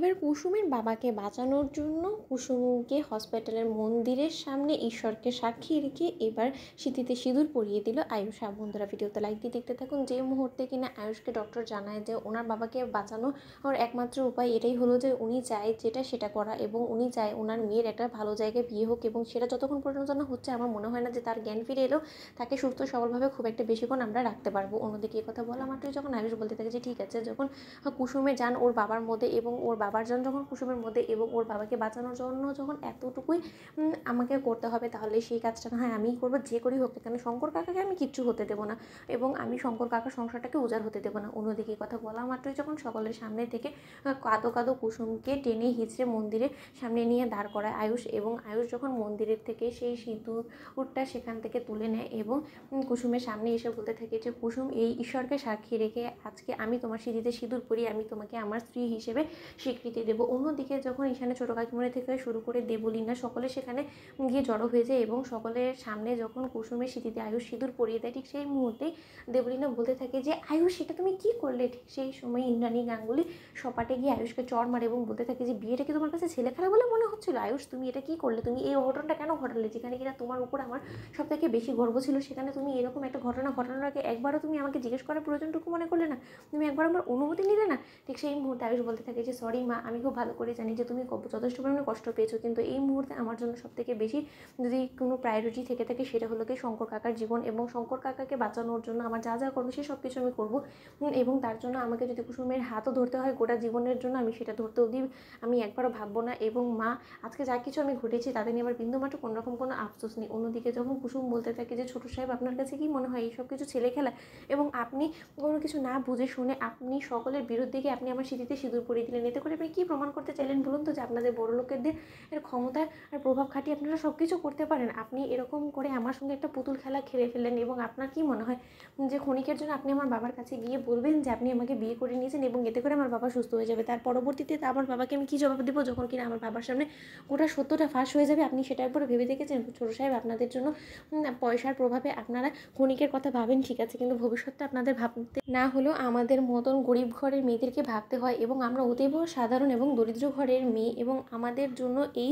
এবার কুসুমের বাবাকে বাঁচানোর জন্য কুসুমকে হসপিটালের মন্দিরের সামনে ঈশ্বরকে সাক্ষী রেখে এবার সিঁথিতে সিঁদুর পরিয়ে দিল আয়ুষ। বন্ধুরা ভিডিওতে লাইক দিয়ে দেখতে থাকুন। যে মুহূর্তে কিনা আয়ুষকে ডক্টর জানায় যে ওনার বাবাকে বাঁচানোর একমাত্র উপায় এটাই হলো যে উনি চায় যেটা সেটা করা, এবং উনি চায় ওনার মেয়ের একটা ভালো জায়গায় বিয়ে হোক, এবং সেটা যতক্ষণ পর্যন্ত না হচ্ছে আমার মনে হয় না যে তার জ্ঞান ফিরে এলেও তাকে সুস্থ সবলভাবে খুব একটা বেশিক্ষণ আমরা রাখতে পারবো। অন্যদিকে এই কথা বলা মাত্রই যখন আয়ুষ বলতে থাকে যে ঠিক আছে, যখন কুসুমের যান ওর বাবার মধ্যে এবং ওর বাবার যান যখন কুসুমের মধ্যে এবং ওর বাবাকে বাঁচানোর জন্য যখন এতটুকুই আমাকে করতে হবে, তাহলে সেই কাজটা না হয় আমিই করবো, যে করেই হোক না কেন। শঙ্কর কাকাকে আমি কিচ্ছু হতে দেবো না, এবং আমি শঙ্কর কাকার সংসারটাকে উজাড় হতে দেবো না। অন্যদিকে এই কথা বলা মাত্রই যখন সকলের সামনে থেকে কাঁদো কাঁদো কুসুমকে টেনে হিঁচড়ে মন্দিরের সামনে নিয়ে দাঁড় করায় আয়ুষ, এবং আয়ুষ যখন মন্দিরের থেকে সেই সিঁদুরটা সেখান থেকে তুলে নেয় এবং কুসুমের সামনে এসে বলতে থাকে যে কুসুম, এই ঈশ্বরকে সাক্ষী রেখে আজকে আমি তোমার সিঁথিতে সিঁদুর পরি, আমি তোমাকে আমার স্ত্রী হিসেবে স্বীকৃতি দেবো। অন্যদিকে যখন এখানে ছোটো কাকিমণি থেকে শুরু করে দেবলীনা সকলে সেখানে গিয়ে জড়ো হয়ে যায়, এবং সকলের সামনে যখন কুসুমের সিঁথিতে আয়ুষ সিঁদুর পরিয়ে দেয়, ঠিক সেই মুহূর্তেই দেবলীনা বলতে থাকে যে আয়ুষ, সেটা তুমি কী করলে? ঠিক সেই সময় ইন্দ্রাণী গাঙ্গুলি সপাটে গিয়ে আয়ুষকে চড় মারে এবং বলতে থাকে যে বিয়েটা কি তোমার কাছে ছেলে খেলা বলে মনে হচ্ছিল? আয়ুষ, তুমি এটা কী করলে? তুমি এই অঘটনটা কেন ঘটালে? যেখানে কিনা তোমার উপর আমার সব থেকে বেশি গর্ব ছিল, সেখানে তুমি এরকম একটা ঘটনা ঘটানোর আগে একবারও তুমি আমাকে জিজ্ঞেস করার প্রয়োজনটুকু মনে করলে না? তুমি একবার আমার অনুমতি নিলে না? ঠিক সেই মুহূর্তে আয়ুষ বলতে থাকে যে সরি মা, আমি খুব ভালো করে জানি যে তুমি যথেষ্ট পরিমাণে কষ্ট পেয়েছো, কিন্তু এই মুহূর্তে আমার জন্য সব থেকে বেশি যদি কোনো প্রায়োরিটি থেকে থাকে সেটা হলো কি শঙ্কর কাকার জীবন, এবং শঙ্কর কাকাকে বাঁচানোর জন্য আমার যা যা করবে সে সব কিছু আমি করবো, এবং তার জন্য আমাকে যদি কুসুমের হাতও ধরতে হয় গোটা জীবনের জন্য, আমি সেটা ধরতে অবধি আমি একবারও ভাববো না। এবং মা, আজকে যা কিছু আমি ঘটেছি তাদের নিয়ে আমার বিন্দুমাত্র কোনোরকম কোনো আফসোস নেই। অন্যদিকে যখন কুসুম বলতে থাকে যে ছোটো সাহেব, আপনার কাছে কি মনে হয় এইসব কিছু ছেলে খেলা? এবং আপনি কোনো কিছু না বুঝে শুনে আপনি সকলের বিরুদ্ধে গিয়ে আপনি আমার সিঁথিতে সিঁদুর পরিয়ে দিলেন, এতে করে আপনি কী প্রমাণ করতে চাইলেন বলুন তো? যে আপনাদের বড় লোকেদের ক্ষমতা আর প্রভাব খাটিয়ে আপনারা সব কিছু করতে পারেন। আপনি এরকম করে আমার সঙ্গে একটা পুতুল খেলা খেলে ফেললেন, এবং আপনার কি মনে হয় যে ক্ষণিকের জন্য আপনি আমার বাবার কাছে গিয়ে বলবেন যে আপনি আমাকে বিয়ে করে নিয়েছেন এবং এতে করে আমার বাবা সুস্থ হয়ে যাবে? তার পরবর্তীতে আমার বাবাকে আমি কী জবাব দেবো যখন কিনা আমার বাবার সামনে গোটা সত্যটা ফাঁস হয়ে যাবে? আপনি সেটা একবার ভেবে দেখেছেন? ছোটো সাহেব, আপনাদের জন্য পয়সার প্রভাবে আপনারা ক্ষণিকের কথা ভাবেন ঠিক আছে, কিন্তু ভবিষ্যৎটা আপনাদের ভাবতে না হলেও আমাদের মতন গরিব ঘরের মেয়েদেরকে ভাবতে হয়, এবং আমরা অতীব সাধারণ এবং দরিদ্র ঘরের মেয়ে, এবং আমাদের জন্য এই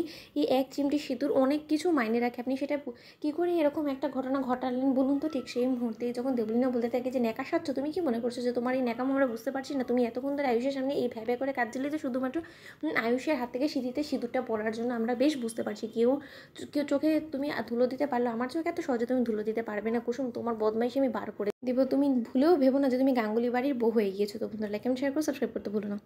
এক চিমটি সিঁদুর অনেক কিছু মাইনে রাখে। আপনি সেটা কী করে এরকম একটা ঘটনা ঘটালেন বলুন তো? ঠিক সেই মুহূর্তে যখন দেবলীনা বলতে থাকে যে ন্যাকা সাচ্ছ, তুমি কি মনে করছো যে তোমার এই ন্যাকামো আমরা বুঝতে পারছি না? তুমি এতক্ষণ ধরে আয়ুষের সামনে এই ভ্যাবে করে কাজ দিলে যে শুধুমাত্র আয়ুষের হাত থেকে সিঁথিতে সিঁদুরটা পড়ার জন্য। আমরা বেশ বুঝতে পারছি, কেউ চোখে তুমি ধুলো দিতে পারলো, আমার চোখে এত সহজে তুমি ধুলো দিতে পারবে না কুসুম। তোমার বদমাইশি আমি বার করে দিব। তুমি ভুলেও ভেবো না যে তুমি গাঙ্গুলি বাড়ির বউ হয়ে গিয়েছো। তো বন্ধুরা লাইক এন্ড শেয়ার করে সাবস্ক্রাইব করতে ভুলো না।